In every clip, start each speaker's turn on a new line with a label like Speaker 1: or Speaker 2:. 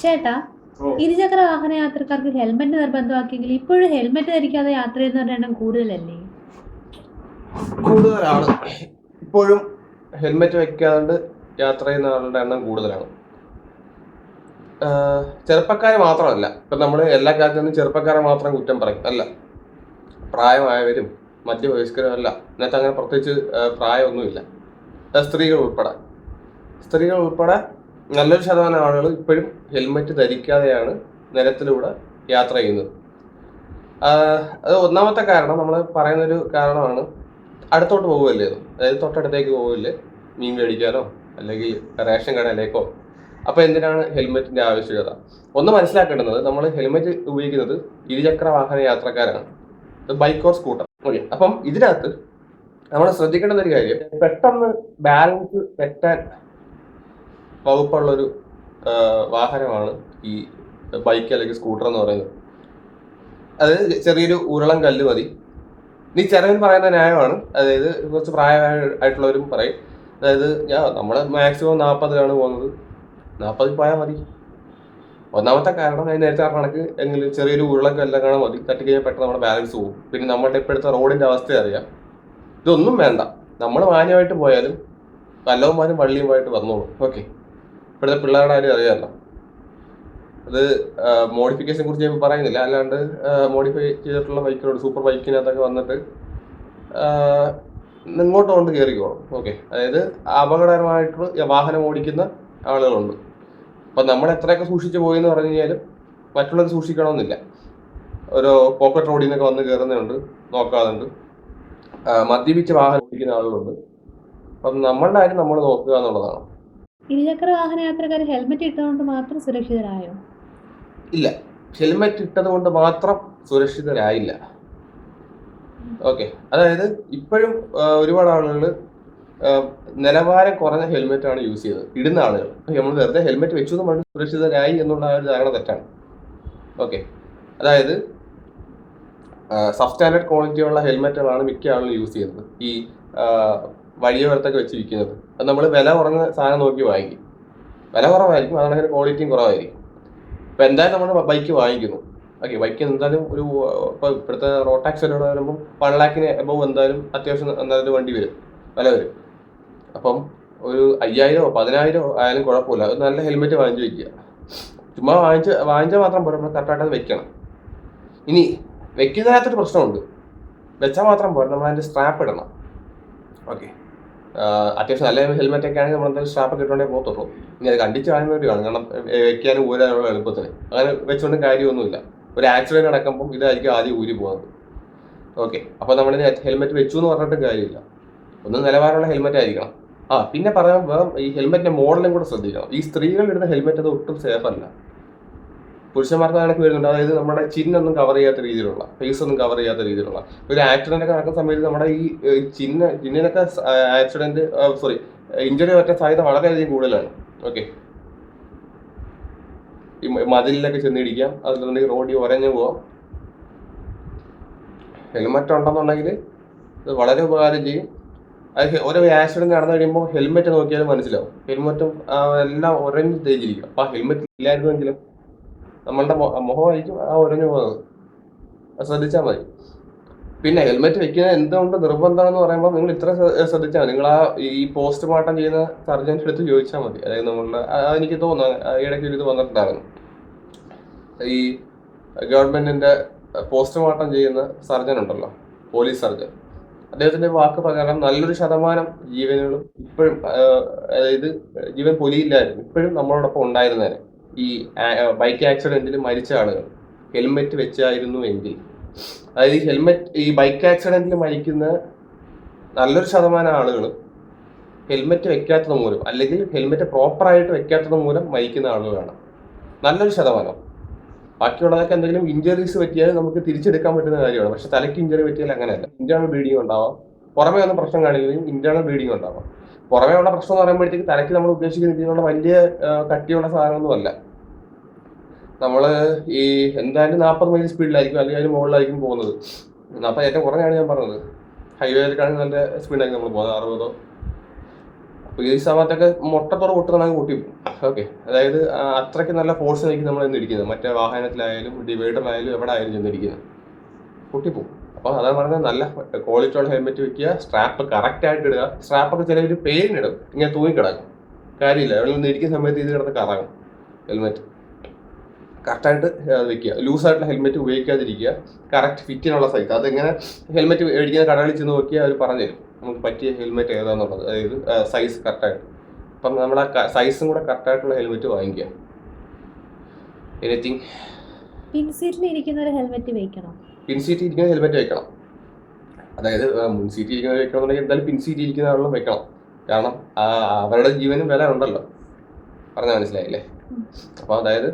Speaker 1: ചേട്ടാ, ഇരുചക്ര വാഹന യാത്രക്കാർക്ക് ഹെൽമെറ്റ് നിർബന്ധമാക്കിയെങ്കിൽ ഇപ്പോഴും ഹെൽമെറ്റ് ധരിക്കാതെ യാത്ര ചെയ്യുന്നവരുടെ എണ്ണം കൂടുതലല്ലേ?
Speaker 2: കൂടുതലാണ്. ഇപ്പോഴും ഹെൽമെറ്റ് വെക്കാണ്ട് യാത്ര ചെയ്യുന്ന ആളുടെ എണ്ണം കൂടുതലാണ്. ചെറുപ്പക്കാർ മാത്രമല്ല. ഇപ്പം നമ്മൾ എല്ലാ കാര്യത്തിനും ചെറുപ്പക്കാരെ മാത്രം കുറ്റം പറയും അല്ല. പ്രായമായവരും മധ്യവയസ്കരും അല്ല. ഇതിനകത്ത് അങ്ങനെ പ്രത്യേകിച്ച് പ്രായമൊന്നുമില്ല. സ്ത്രീകൾ ഉൾപ്പെടെ നല്ലൊരു ശതമാനം ആളുകൾ ഇപ്പോഴും ഹെൽമെറ്റ് ധരിക്കാതെയാണ് നിരത്തിലൂടെ യാത്ര ചെയ്യുന്നത്. അത് ഒന്നാമത്തെ കാരണം, നമ്മൾ പറയുന്നൊരു കാരണമാണ് അടുത്തോട്ട് പോകുമല്ലേ. അതായത് തൊട്ടടുത്തേക്ക് പോകില്ലേ, മീൻ മേടിക്കാനോ അല്ലെങ്കിൽ റേഷൻ കടയിലേക്കോ. അപ്പോൾ എന്തിനാണ് ഹെൽമെറ്റിന്റെ ആവശ്യകത? ഒന്ന് മനസ്സിലാക്കേണ്ടത്, നമ്മൾ ഹെൽമെറ്റ് ഉപയോഗിക്കുന്നത് ഇരുചക്ര വാഹന യാത്രക്കാരാണ്, ബൈക്ക് ഓർ സ്കൂട്ടർ. ഓക്കെ, അപ്പം ഇതിനകത്ത് നമ്മൾ ശ്രദ്ധിക്കേണ്ട ഒരു കാര്യം, പെട്ടെന്ന് ബാലൻസ് തെറ്റാൻ വകുപ്പുള്ളൊരു വാഹനമാണ് ഈ ബൈക്ക് അല്ലെങ്കിൽ സ്കൂട്ടർ എന്ന് പറയുന്നത്. അത് ചെറിയൊരു ഉരുളം കല്ല് മതി. നീ ചിലവൻ പറയുന്ന ന്യായമാണ്. അതായത് കുറച്ച് പ്രായമായിട്ടുള്ളവരും പറയും, അതായത് നമ്മൾ മാക്സിമം 40-ലാണ് പോകുന്നത്, 40 പോയാൽ മതി. ഒന്നാമത്തെ കാരണം, അതിന് നേരത്തെ കണക്ക് എങ്കിലും ചെറിയൊരു ഉരുളം കല്ലെങ്ങാനും മതി, തട്ടിക്കഴിഞ്ഞാൽ പെട്ടെന്ന് നമ്മുടെ ബാലൻസ് പോകും. പിന്നെ നമ്മുടെ ഇപ്പോഴത്തെ റോഡിന്റെ അവസ്ഥ അറിയാം. ഇതൊന്നും വേണ്ട, നമ്മൾ മാന്യമായിട്ട് പോയാലും വല്ലവന്മാരും വള്ളിയുമായിട്ട് വന്നോളും. ഓക്കെ, ഇപ്പോഴത്തെ പിള്ളേരുടെ കാര്യം അറിയാമല്ലോ. അത് മോഡിഫിക്കേഷനെ കുറിച്ച് ഞാൻ പറയുന്നില്ല, അല്ലാണ്ട് മോഡിഫൈ ചെയ്തിട്ടുള്ള ബൈക്കിനോട്, സൂപ്പർ ബൈക്കിനകത്തൊക്കെ വന്നിട്ട് ഇങ്ങോട്ട് കൊണ്ട് കയറിക്കോളും. ഓക്കെ, അതായത് അപകടകരമായിട്ട് വാഹനം ഓടിക്കുന്ന ആളുകളുണ്ട്. അപ്പം നമ്മൾ എത്രയൊക്കെ സൂക്ഷിച്ച് പോയി എന്ന് പറഞ്ഞു കഴിഞ്ഞാലും മറ്റുള്ളവർ സൂക്ഷിക്കണമെന്നില്ല. ഒരു പോക്കറ്റ് റോഡിൽ നിന്നൊക്കെ വന്ന് കയറുന്നുണ്ട്, നോക്കാറുണ്ട്. മദ്യപിച്ച് വാഹനം ഓടിക്കുന്ന ആളുകളുണ്ട്. അപ്പം നമ്മളുടെ കാര്യം നമ്മൾ നോക്കുക എന്നുള്ളതാണ്.
Speaker 1: ഇരുചക്ര വാഹന യാത്രക്കാർ ഹെൽമെറ്റ് ഇട്ടുകൊണ്ട് മാത്രം സുരക്ഷിതരായോ?
Speaker 2: ഇല്ല, ഹെൽമെറ്റ് ഇട്ടത് കൊണ്ട് മാത്രം സുരക്ഷിതരായില്ല. ഓക്കെ, അതായത് ഇപ്പോഴും ഒരുപാട് ആളുകൾ നിലവാരം കുറഞ്ഞ ഹെൽമെറ്റ് ആണ് യൂസ് ചെയ്തത്, ഇടുന്ന ആളുകൾ. നമ്മൾ വെറുതെ ഹെൽമെറ്റ് വെച്ചു എന്ന് പറഞ്ഞ് സുരക്ഷിതരായി എന്നുള്ള ഒരു ധാരണ തെറ്റാണ്. ഓക്കെ, അതായത് സബ് സ്റ്റാൻഡേർഡ് ക്വാളിറ്റിയുള്ള ഹെൽമെറ്റുകളാണ് മിക്ക ആളുകളും യൂസ് ചെയ്യുന്നത്, ഈ വഴിയോരത്തൊക്കെ വെച്ച് വിൽക്കുന്നത്. അത് നമ്മൾ വില കുറഞ്ഞ സാധനം നോക്കി വാങ്ങിക്കും. വില കുറവായിരിക്കും, അതാണ് അതിന് ക്വാളിറ്റിയും കുറവായിരിക്കും. ഇപ്പം എന്തായാലും നമ്മൾ ബൈക്ക് വാങ്ങിക്കുന്നു. ഓക്കെ, ബൈക്ക് എന്തായാലും ഒരു ഇപ്പോൾ ഇപ്പോഴത്തെ റോഡ് ടാക്സ് എല്ലാം വരുമ്പോൾ 1 lakhന് എബവ് എന്തായാലും അത്യാവശ്യം എന്തായാലും വണ്ടി വരും, വില വരും. അപ്പം ഒരു 5000-ഓ 10,000-ഓ ആയാലും കുഴപ്പമില്ല, അത് നല്ല ഹെൽമെറ്റ് വാങ്ങിച്ച് വെക്കുക. ചുമ്മാ വാങ്ങിച്ചാൽ മാത്രം പോരാ, നമ്മൾ കറക്റ്റായിട്ട് അത് വെക്കണം. ഇനി വെക്കുന്നതിനകത്തൊരു പ്രശ്നമുണ്ട്, വെച്ചാൽ മാത്രം പോരാ, നമ്മൾ അതിൻ്റെ സ്ട്രാപ്പ് ഇടണം. ഓക്കെ, അത്യാവശ്യം നല്ല ഹെൽമെറ്റ് ഒക്കെ ആണെങ്കിൽ നമ്മൾ എന്തായാലും സ്ട്രാപ്പ് ഇട്ടുകൊണ്ടേ പോകത്തുള്ളൂ. ഇനി അത് കണ്ടിച്ച് കാണുന്നവർ കാണും, കാരണം വെക്കാനും ഊരാനുള്ള എളുപ്പത്തിന്. അങ്ങനെ വെച്ചുകൊണ്ട് കാര്യമൊന്നുമില്ല. ഒരു ആക്സിഡന്റ് നടക്കുമ്പോൾ ഇതായിരിക്കും ആദ്യം ഊരി പോകുന്നത്. ഓക്കെ, അപ്പോൾ നമ്മൾ ഹെൽമെറ്റ് വെച്ചു എന്ന് പറഞ്ഞിട്ട് കാര്യമില്ല, ഒന്ന് നിലവാരമുള്ള ഹെൽമെറ്റ് ആയിരിക്കണം. പിന്നെ പറയുമ്പോൾ ഈ ഹെൽമെറ്റിന്റെ മോഡലും കൂടെ ശ്രദ്ധിക്കണം. ഈ സ്ത്രീകൾ ഇടുന്ന ഹെൽമെറ്റ് അത് ഒട്ടും സേഫ് അല്ല. പുരുഷന്മാർക്ക് കണക്ക് വരുന്നുണ്ട്, അതായത് നമ്മുടെ ചിന്നൊന്നും കവർ ചെയ്യാത്ത രീതിയിലുള്ള, ഫേസ് ഒന്നും കവർ ചെയ്യാത്ത രീതിയിലുള്ള. ഒരു ആക്സിഡന്റ് ഒക്കെ നടക്കുന്ന സമയത്ത് നമ്മുടെ ഈ ചിന്നിനൊക്കെ ഇഞ്ചുറി പറ്റാൻ സാധ്യത വളരെയധികം കൂടുതലാണ്. ഓക്കെ, ഈ മതിലിലൊക്കെ ചെന്നിടിക്കാം, അതിലുണ്ടെങ്കിൽ റോഡിൽ ഉരഞ്ഞു പോവാം. ഹെൽമെറ്റ് ഉണ്ടെന്നുണ്ടെങ്കിൽ ഇത് വളരെ ഉപകാരം ചെയ്യും. അത് ഓരോ ആക്സിഡന്റ് നടന്നു കഴിയുമ്പോൾ ഹെൽമെറ്റ് നോക്കിയാലും മനസ്സിലാവും, ഹെൽമെറ്റും എല്ലാം ഉരഞ്ഞ് തേച്ചിരിക്കും. അപ്പം ആ ഹെൽമെറ്റ് ഇല്ലായിരുന്നെങ്കിലും നമ്മളുടെ മുഖമായിരിക്കും ഉരഞ്ഞു പോകുന്നത്. അത് ശ്രദ്ധിച്ചാൽ മതി. പിന്നെ ഹെൽമെറ്റ് വെക്കുന്നത് എന്തുകൊണ്ട് നിർബന്ധമാണെന്ന് പറയുമ്പോൾ നിങ്ങൾ ഇത്ര ശ്രദ്ധിച്ചാൽ മതി. നിങ്ങൾ ഈ പോസ്റ്റ്മോർട്ടം ചെയ്യുന്ന സർജൻ്റെ അടുത്ത് ചോദിച്ചാൽ മതി. അതായത് നമ്മളുടെ എനിക്ക് തോന്നുന്നു ഇടയ്ക്ക് ഇത് വന്നിട്ടുണ്ടായിരുന്നു, ഈ ഗവൺമെന്റിന്റെ പോസ്റ്റ്മോർട്ടം ചെയ്യുന്ന സർജൻ ഉണ്ടല്ലോ, പോലീസ് സർജൻ. അദ്ദേഹത്തിന്റെ വാക്ക് പ്രകാരം നല്ലൊരു ശതമാനം ജീവനുകളും ഇപ്പോഴും, അതായത് ജീവൻ പൊലിയില്ലായിരുന്നു, ഇപ്പോഴും നമ്മളോടൊപ്പം ഉണ്ടായിരുന്നേനെ ഈ ബൈക്ക് ആക്സിഡന്റിൽ മരിച്ച ആളുകൾ ഹെൽമെറ്റ് വെച്ചായിരുന്നു എങ്കിൽ. അതായത് ഈ ബൈക്ക് ആക്സിഡന്റിൽ മരിക്കുന്ന നല്ലൊരു ശതമാനം ആളുകൾ ഹെൽമെറ്റ് വെക്കാത്തത് മൂലം, അല്ലെങ്കിൽ ഹെൽമെറ്റ് പ്രോപ്പറായിട്ട് വെക്കാത്തത് മൂലം മരിക്കുന്ന ആളുകളാണ് നല്ലൊരു ശതമാനം. ബാക്കിയുള്ളതൊക്കെ എന്തെങ്കിലും ഇഞ്ചറീസ് പറ്റിയാൽ നമുക്ക് തിരിച്ചെടുക്കാൻ പറ്റുന്ന കാര്യമാണ്. പക്ഷെ തലയ്ക്ക് ഇഞ്ചറി പറ്റിയാൽ അങ്ങനെയല്ല. ഇന്റേണൽ ബ്ലീഡിങ് ഉണ്ടാവാം, പുറമേ ഒന്നും പ്രശ്നം കാണില്ലെങ്കിലും ഇന്റേണൽ ബ്ലീഡിങ് ഉണ്ടാവാം. പുറമേ ഉള്ള പ്രശ്നം എന്ന് പറയുമ്പോഴത്തേക്ക് തലയ്ക്ക് നമ്മൾ ഉദ്ദേശിക്കുന്ന രീതിയിലുള്ള വലിയ കട്ടിയുള്ള സാധനമൊന്നുമല്ല. നമ്മൾ ഈ എന്തായാലും 40 മൈൽ സ്പീഡിലായിരിക്കും, അല്ലെങ്കിൽ അതിന് മുകളിലായിരിക്കും പോകുന്നത്. 40 ഏറ്റവും കുറഞ്ഞാണ് ഞാൻ പറഞ്ഞത്. ഹൈവേയിലേക്കാണെങ്കിൽ നല്ല സ്പീഡായിരിക്കും നമ്മൾ പോകുന്നത്, 60. ഈ സമയത്തൊക്കെ മുട്ടത്തോട് പൊട്ടുന്നതാണെങ്കിൽ പൊട്ടിപ്പോകും. ഓക്കെ, അതായത് അത്രയ്ക്ക് നല്ല ഫോഴ്സ് ആയിരിക്കും നമ്മൾ ഇരിക്കുന്നത്. മറ്റേ വാഹനത്തിലായാലും ഡിവൈഡറിലായാലും എവിടെ ആയാലും ചെന്നിരിക്കുന്നത് പൊട്ടിപ്പോകും. അപ്പോൾ അതാണ് പറഞ്ഞത്, നല്ല ക്വാളിറ്റി ഉള്ള ഹെൽമെറ്റ് വെക്കുക, സ്ട്രാപ്പ് കറക്റ്റായിട്ട് ഇടുക. സ്ട്രാപ്പൊക്കെ ചിലവർ പേരിനിടും, ഇങ്ങനെ തൂങ്ങിക്കിടക്കും, കാര്യമില്ല. അവിടെ നിന്ന് ഇരിക്കുന്ന സമയത്ത് ഇത് കിടന്ന് കറങ്ങും. ഹെൽമെറ്റ് കറക്റ്റായിട്ട് വെക്കുക. ലൂസായിട്ടുള്ള ഹെൽമെറ്റ് ഉപയോഗിക്കാതിരിക്കുക. കറക്റ്റ് ഫിറ്റിനുള്ള സൈസ്, അതെങ്ങനെ ഹെൽമെറ്റ് മേടിക്കുന്ന കടകളിൽ ചെന്ന് നോക്കിയാൽ അവർ പറഞ്ഞുതരും നമുക്ക് പറ്റിയ ഹെൽമെറ്റ് ഏതാണെന്നുള്ളത്, അതായത് സൈസ് കറക്റ്റായിട്ട്. അപ്പം നമ്മൾ ആ സൈസും കൂടെ കറക്റ്റായിട്ടുള്ള ഹെൽമെറ്റ് വാങ്ങിക്കുക. എനിത്തിങ്
Speaker 1: പിൻസീറ്റിൽ ഇരിക്കുന്ന ഒരു ഹെൽമെറ്റ് വെക്കണം.
Speaker 2: പിൻസീറ്റ് ഇരിക്കുന്ന ഹെൽമെറ്റ് വെക്കണം. അതായത് മുൻസീറ്റ് ഇരിക്കുന്നത് വെക്കണമെന്നുണ്ടെങ്കിൽ എന്തായാലും പിൻസീറ്റ് ഇരിക്കുന്ന ആളും വെക്കണം. കാരണം അവരുടെ ജീവനും വില ഉണ്ടല്ലോ, പറഞ്ഞാൽ മനസ്സിലായില്ലേ? അപ്പോൾ അതായത്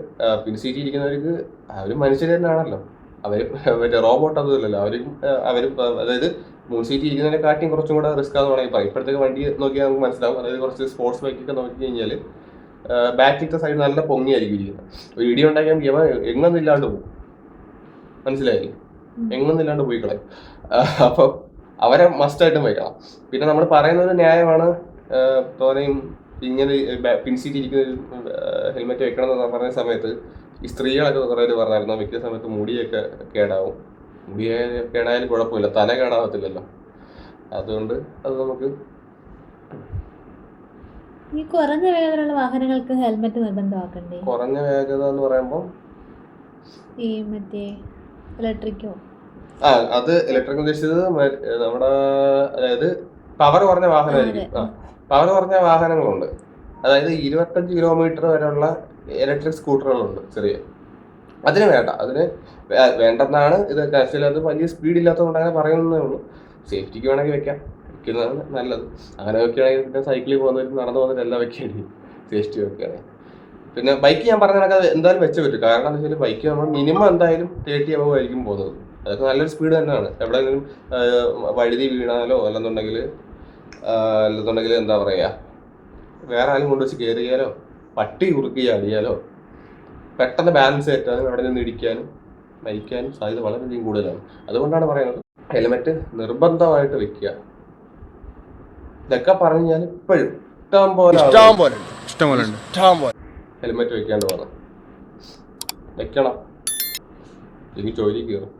Speaker 2: പിൻസീറ്റ് ഇരിക്കുന്നവർക്ക് അവരും മനുഷ്യർ തന്നെയാണല്ലോ, അവർ മറ്റേ റോബോട്ട് ഒന്നുമില്ലല്ലോ. അവരും അതായത് മുൻസീറ്റ് ഇരിക്കുന്നതിനെക്കാട്ടിയും കുറച്ചും കൂടെ റിസ്ക് ആണെന്ന് വേണമെങ്കിൽ പറയും. ഇപ്പോഴത്തേക്ക് വണ്ടി നോക്കിയാൽ നമുക്ക് മനസ്സിലാവും. അതായത് കുറച്ച് സ്പോർട്സ് ബൈക്കൊക്കെ നോക്കി കഴിഞ്ഞാൽ ബാക്കിലത്തെ സൈഡ് നല്ല പൊങ്ങിയായിരിക്കും ഇരിക്കുന്നത്. ഒരു ഇടി ഉണ്ടാക്കിയാൽ ഇവ എങ്ങൊന്നില്ലാണ്ട് പോകും, മനസ്സിലായില്ലേ? എങ്ങൊന്നില്ലാണ്ട് പോയി കളയും. അപ്പം അവരെ മസ്റ്റായിട്ടും വയ്ക്കണം. പിന്നെ നമ്മൾ പറയുന്നൊരു ന്യായമാണ്, തോനെയും ഇങ്ങനെ പിൻസീറ്റ് ഇരിക്കുന്ന ഹെൽമെറ്റ് വെക്കണം എന്ന് പറഞ്ഞ സമയത്ത് ഈ സ്ത്രീകളൊക്കെ കുറേ പറഞ്ഞായിരുന്നു വെക്കുന്ന സമയത്ത് മുടിയൊക്കെ കേടാവും. മുടി കേടായാലും കുഴപ്പമില്ല, തല കേടാവത്തില്ലല്ലോ. അതുകൊണ്ട് അത് നമുക്ക്
Speaker 1: ഈ കുറഞ്ഞ വേഗതയുള്ള വാഹനങ്ങൾക്ക് ഹെൽമെറ്റ് നിർബന്ധമാക്കണ്ടേ?
Speaker 2: കുറഞ്ഞ വേഗത എന്ന് പറയുമ്പോൾ
Speaker 1: ഈ മറ്റേ ഇലക്ട്രിക്കോ?
Speaker 2: അത് ഇലക്ട്രിക് ഉദ്ദേശിച്ചത് നമ്മുടെ അതായത് പവർ കുറഞ്ഞ വാഹനമായിരിക്കും. പവർ കുറഞ്ഞ വാഹനങ്ങളുണ്ട്. അതായത് 25 കിലോമീറ്റർ വരെയുള്ള ഇലക്ട്രിക് സ്കൂട്ടറുകളുണ്ട് ചെറിയ. അതിന് വേണ്ട, അതിന് വേണ്ടെന്നാണ് ഇത്. ആക്ച്വലി അത് വലിയ സ്പീഡ് ഇല്ലാത്തതുകൊണ്ട് അങ്ങനെ പറയുന്നതേ ഉള്ളൂ. സേഫ്റ്റിക്ക് വേണമെങ്കിൽ വെക്കുന്നതാണ് നല്ലത്. അങ്ങനെ വെക്കുകയാണെങ്കിൽ പിന്നെ സൈക്കിളിൽ പോകുന്നവരും നടന്നു പോകുന്നവരെല്ലാം വെക്കുകയാണെങ്കിൽ സേഫ്റ്റി വെക്കുകയാണെങ്കിൽ. പിന്നെ ബൈക്ക് ഞാൻ പറഞ്ഞ കണക്ക് എന്തായാലും വെച്ച് പറ്റും. കാരണം എന്താ വെച്ചാൽ ബൈക്ക് നമ്മൾ മിനിമം എന്തായാലും 30 above ആയിരിക്കും പോകുന്നത്. അതൊക്കെ നല്ലൊരു സ്പീഡ് തന്നെയാണ്. എവിടെയെങ്കിലും വഴുതി വീണാലോ അല്ലെന്നുണ്ടെങ്കിൽ എന്താ പറയുക, വേറെ ആരും കൊണ്ടുവച്ച് കയറിയാലോ പട്ടി കുറുക്കി അടിയാലോ പെട്ടെന്ന് ബാലൻസ് തെറ്റാനും എവിടെ നിന്ന് ഇടിക്കാനും മരിക്കാനും സാധ്യത വളരെയധികം കൂടുതലാണ്. അതുകൊണ്ടാണ് പറയുന്നത് ഹെൽമെറ്റ് നിർബന്ധമായിട്ട് വെക്കുക. ഇതൊക്കെ പറഞ്ഞു ഞാൻ ഇപ്പോഴും ഇഷ്ടം പോലെ ഹെൽമെറ്റ് വെക്കാണ്ട് പോകണം. വെക്കണം, എനിക്ക് ജോലി കയറും.